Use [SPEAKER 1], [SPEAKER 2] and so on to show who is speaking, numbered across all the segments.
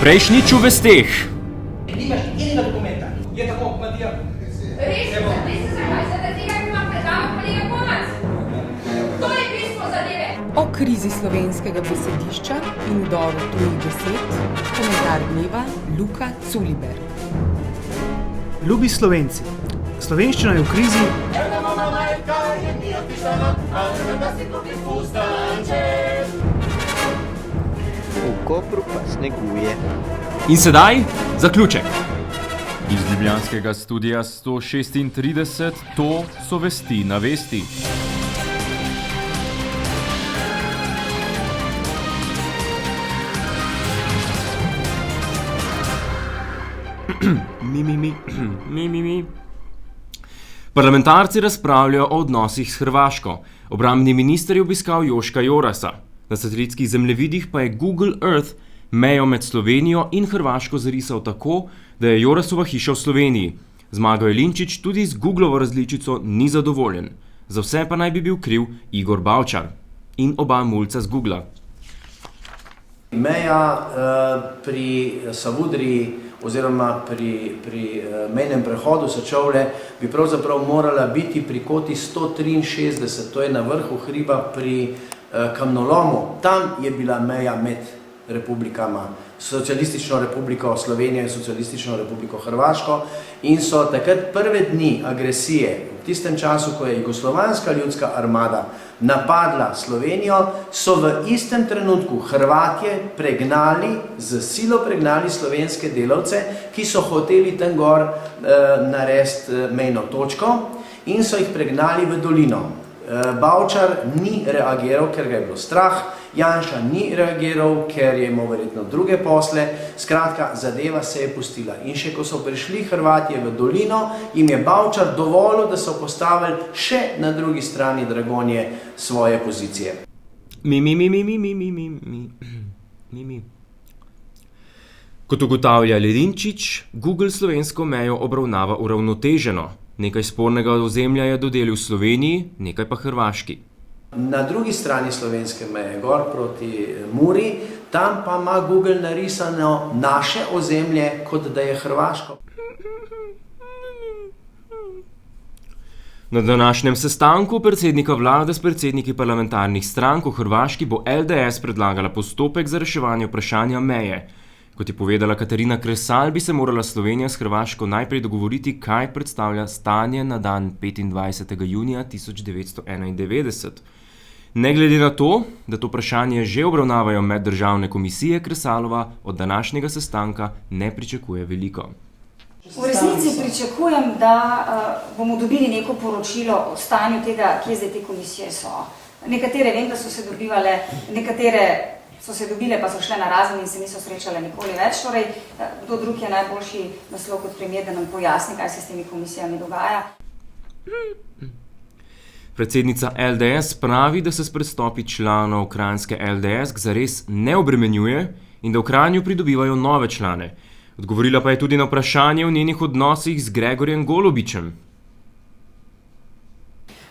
[SPEAKER 1] Prejšnjič v vesteh.
[SPEAKER 2] Nimaš enega dokumenta. Je tako, Matija?
[SPEAKER 3] Res, veste zakaj? Zaradi tega, ker imam predavo kolega Komac. To je bistvo zadeve.
[SPEAKER 4] O krizi slovenskega besedišča in vdoru tujih besed, komentar dneva Luka Culiber.
[SPEAKER 5] Ljubi Slovenci, slovenščina je v krizi.
[SPEAKER 6] V Kopru pa sneguje.
[SPEAKER 1] In sedaj zaključek. Iz ljubljanskega studia 136, to so vesti na vesti. Mi. Parlamentarci razpravljajo o odnosih s Hrvaško. Obrambni minister je obiskal Joška Jorasa. Na satelitskih zemljevidih pa je Google Earth mejo med Slovenijo in Hrvaško zarisal tako, da je Jorasova hiša v Sloveniji. Zmago Jelinčič tudi z Googlovo različico ni zadovoljen. Za vse pa naj bi bil kriv Igor Bavčar in oba mulca z Googla.
[SPEAKER 7] Meja pri Savudriji oziroma pri mejnem prehodu Sečovlje bi pravzaprav morala biti pri koti 163, to je na vrhu hriba pri kamnolomu. Tam je bila meja med republikama, Socialistično republiko Slovenijo in Socialistično republiko Hrvaško, in so takrat prve dni agresije, v tistem času, ko je Jugoslovanska ljudska armada napadla Slovenijo, so v istem trenutku Hrvatje z silo pregnali slovenske delavce, ki so hoteli tam gor narediti mejno točko, in so jih pregnali v dolino. Bavčar ni reagiral, ker ga je bilo strah, Janša ni reagiral, ker je imel verjetno druge posle, skratka, zadeva se je pustila. In še ko so prišli Hrvatje v dolino, jim je Bavčar dovolil, da so postavili še na drugi strani Dragonje svoje pozicije.
[SPEAKER 1] Kot ugotavlja Jelinčič, Google slovensko mejo obravnava uravnoteženo. Nekaj spornega ozemlja je dodelil Sloveniji, nekaj pa Hrvaški.
[SPEAKER 7] Na drugi strani slovenske meje, gor proti Muri, tam pa ima Google narisano naše ozemlje, kot da je Hrvaško.
[SPEAKER 1] Na današnjem sestanku predsednika vlade s predsedniki parlamentarnih strank v Hrvaški bo LDS predlagala postopek za reševanje vprašanja meje. Kot je povedala Katarina Kresal, bi se morala Slovenija s Hrvaško najprej dogovoriti, kaj predstavlja stanje na dan 25. junija 1991. Ne glede na to, da to vprašanje že obravnavajo meddržavne komisije, Kresalova od današnjega sestanka ne pričakuje veliko.
[SPEAKER 8] V resnici pričakujem, da bomo dobili neko poročilo o stanju tega, kje zdaj te komisije so. Nekatere vem, da so se dobivale, nekatere so se dobile, pa so šle na razen in se niso srečale nikoli več. Torej, kdo drug je najboljši naslov kot premier, da nam pojasni, kaj se s temi komisijami dogaja.
[SPEAKER 1] Predsednica LDS pravi, da se s prestopi članov kranjske LDS zares ne obremenjuje in da v Kranju pridobivajo nove člane. Odgovorila pa je tudi na vprašanje o njenih odnosih z Gregorjem Golobičem.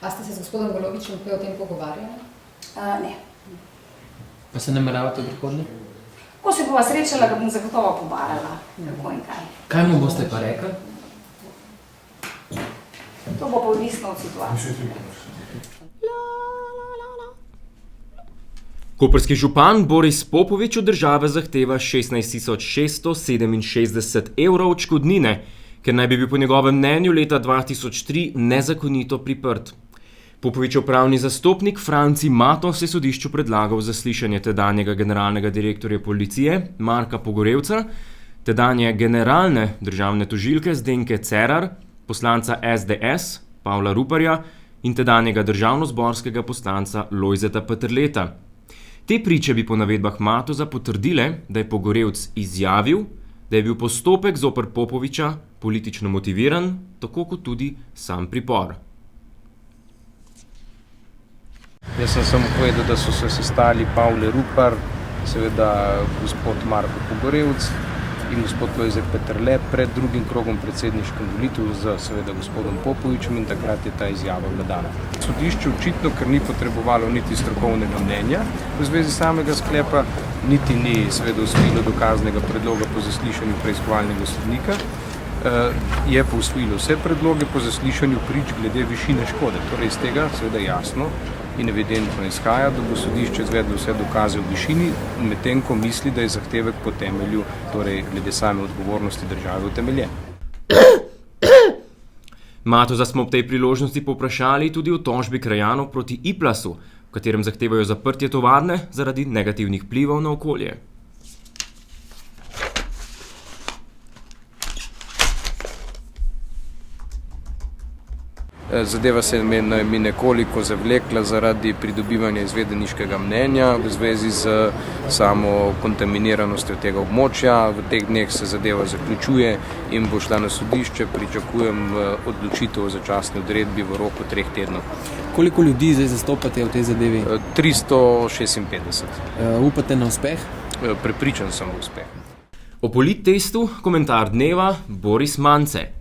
[SPEAKER 9] A ste se z gospodom Golobičem kaj o tem pogovarjali?
[SPEAKER 8] Ne.
[SPEAKER 2] Pa se nameravate v prihodnje?
[SPEAKER 8] Ko se bova srečala, ga bom zagotovo pobarala. Kako in kaj.
[SPEAKER 2] Kaj mu boste pa rekli?
[SPEAKER 8] To bo pa odvisno od situacije.
[SPEAKER 1] Koprski župan Boris Popovič od države zahteva 16.667 evrov odškodnine, ker naj bi bil po njegovem mnenju leta 2003 nezakonito priprt. Popovičev pravni zastopnik Franci Matos je sodišču predlagal zaslišanje tedanjega generalnega direktorja policije Marka Pogorevca, tedanje generalne državne tožilke Zdenke Cerar, poslanca SDS Pavla Ruparja in tedanjega državnozborskega poslanca Lojzeta Peterleta. Te priče bi po navedbah Matoza potrdile, da je Pogorevc izjavil, da je bil postopek zoper Popoviča politično motiviran, tako kot tudi sam pripor.
[SPEAKER 10] Jaz sem samo povedal, da so se sestali Pavle Rupar, seveda gospod Marko Pogorevc in gospod Lojze Peterle pred drugim krogom predsedniških volitev z seveda gospodom Popovičem in takrat je ta izjava vladana. Sodišče očitno, ker ni potrebovalo niti strokovnega mnenja v zvezi samega sklepa, niti ni seveda usvojilo dokaznega predloga po zaslišanju preiskovalnega sodnika, je pa usvojilo vse predloge po zaslišanju prič glede višine škode. Torej iz tega seveda jasno in evidentno izhaja, da bo sodišče izvedlo vse dokaze v višini, medtem ko misli, da je zahtevek po temelju, torej glede same odgovornosti države utemeljen.
[SPEAKER 1] Matoza smo ob tej priložnosti povprašali tudi o tožbi krajanov proti Iplasu, v katerem zahtevajo zaprtje tovarne zaradi negativnih vplivov na okolje.
[SPEAKER 10] Zadeva se je mi nekoliko zavlekla zaradi pridobivanja izvedeniškega mnenja v zvezi z samo kontaminiranostjo tega območja. V teh dneh se zadeva zaključuje in bo šla na sodišče. Pričakujem odločitev o začasni odredbi v roku 3 tednov.
[SPEAKER 11] Koliko ljudi zdaj zastopate v tej zadevi?
[SPEAKER 10] 356.
[SPEAKER 11] Upate na uspeh?
[SPEAKER 10] Prepričan sem v uspeh.
[SPEAKER 1] O polittestu komentar dneva Boris Mance.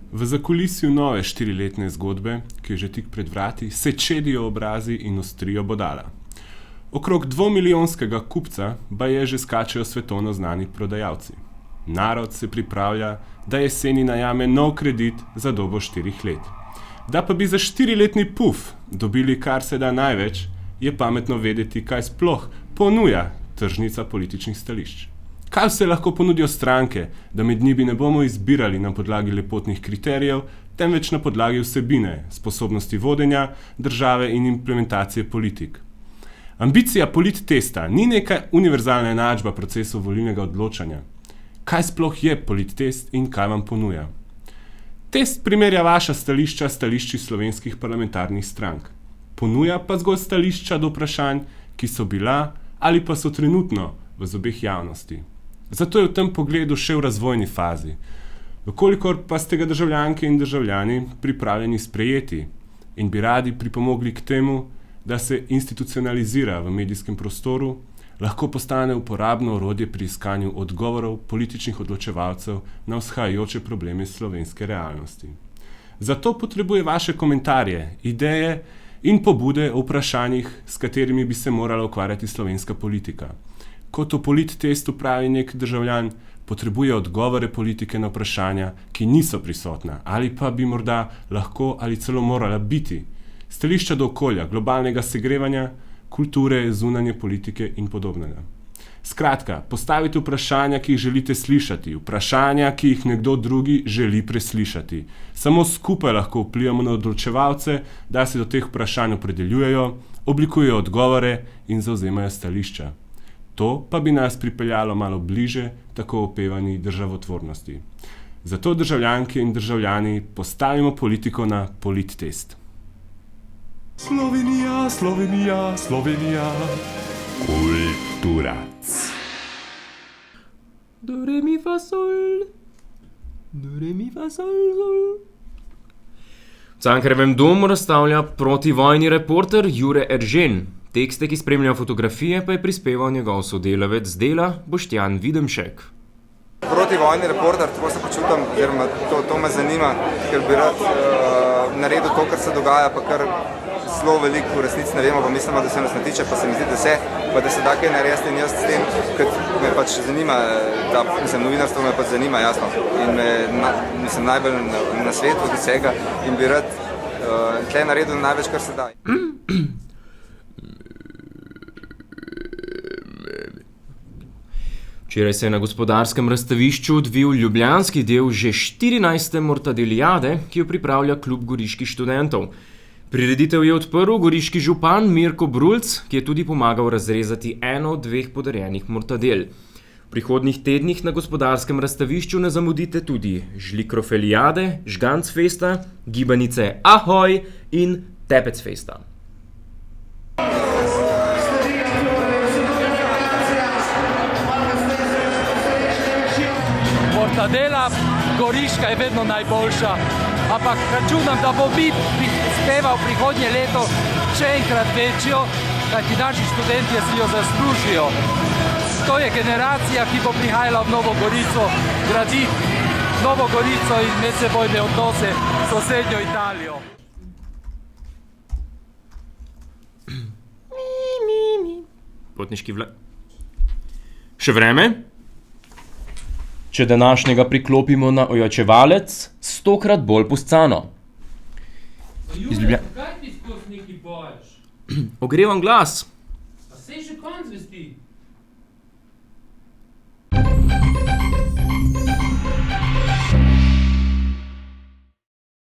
[SPEAKER 12] V zakulisju nove 4-letne zgodbe, ki je že tik pred vrati, se čedijo obrazi in ostrijo bodala. Okrog 2-milijonskega kupca baje že skačejo svetovno znani prodajalci. Narod se pripravlja, da jeseni najame nov kredit za dobo 4 let. Da pa bi za 4-letni puf dobili kar se da največ, je pametno vedeti, kaj sploh ponuja tržnica političnih stališč. Kaj vse lahko ponudijo stranke, da med njimi ne bomo izbirali na podlagi lepotnih kriterijev, temveč na podlagi vsebine, sposobnosti vodenja države in implementacije politik. Ambicija polittesta ni neka univerzalna enačba procesov volilnega odločanja. Kaj sploh je polittest in kaj vam ponuja? Test primerja vaša stališča s stališči slovenskih parlamentarnih strank. Ponuja pa zgolj stališča do vprašanj, ki so bila ali pa so trenutno v zobeh javnosti. Zato je v tem pogledu še v razvojni fazi. Vkolikor pa ste ga državljanke in državljani pripravljeni sprejeti in bi radi pripomogli k temu, da se institucionalizira v medijskem prostoru, lahko postane uporabno orodje pri iskanju odgovorov političnih odločevalcev na vzhajajoče probleme slovenske realnosti. Zato potrebuje vaše komentarje, ideje in pobude o vprašanjih, s katerimi bi se morala ukvarjati slovenska politika. Kot o polittestu pravi nek državljan, potrebuje odgovore politike na vprašanja, ki niso prisotna ali pa bi morda lahko ali celo morala biti. Stališča do okolja, globalnega segrevanja, kulture, zunanje politike in podobnega. Skratka, postavite vprašanja, ki jih želite slišati, vprašanja, ki jih nekdo drugi želi preslišati. Samo skupaj lahko vplivamo na odločevalce, da se do teh vprašanj opredeljujejo, oblikujejo odgovore in zavzemajo stališča. To pa bi nas pripeljalo malo bliže tako opevani državotvornosti. Zato državljanke in državljani postavimo politiko na polittest.
[SPEAKER 13] Slovenija, Slovenija, Slovenija. Kultura.
[SPEAKER 1] Do re mi fa sol. Do re mi fa sol sol. V Cankarjevem domu razstavlja protivojni reporter Jure Eržen. Tekste, ki spremljajo fotografije, pa je prispeval njegov sodelavec z Dela Boštjan Videmšek.
[SPEAKER 14] Protivojni reporter, tako se počutam, ker to me zanima, ker bi rad naredil to, kar se dogaja, pa kar zelo veliko v resnici ne vemo, pa mislimo, da se nas ne tiče, pa se mi zdi, da se, pa da se da kaj narediti in jaz s tem, ker me pač zanima, novinarstvo me pač zanima, jasno, in mislim najbolj na svetu od vsega in bi rad tle naredil največ, kar se da.
[SPEAKER 1] Včeraj se je na gospodarskem razstavišču odvil ljubljanski del že 14. mortadelijade, ki jo pripravlja klub goriških študentov. Prireditev je odprl goriški župan Mirko Brulc, ki je tudi pomagal razrezati eno od 2 podarjenih mortadel. V prihodnjih tednih na gospodarskem razstavišču ne zamudite tudi žlikrofelijade, žgancfesta, gibanice Ahoj in tepecfesta.
[SPEAKER 15] Mortadela goriška je vedno najboljša, ampak računam, da bo bit prispeval prihodnje leto še enkrat večjo, kajti naši študentje si jo zaslužijo. To je generacija, ki bo prihajala v Novo Gorico graditi Novo Gorico in medsebojne odnose s sosednjo Italijo.
[SPEAKER 1] potniški vlak. Še vreme? Če današnjega priklopimo na ojačevalec, 100-krat bolj puscano.
[SPEAKER 15] Kaj ti skozi neki bojiš?
[SPEAKER 1] Ogrevam glas.
[SPEAKER 15] Pa sej že konc vesti.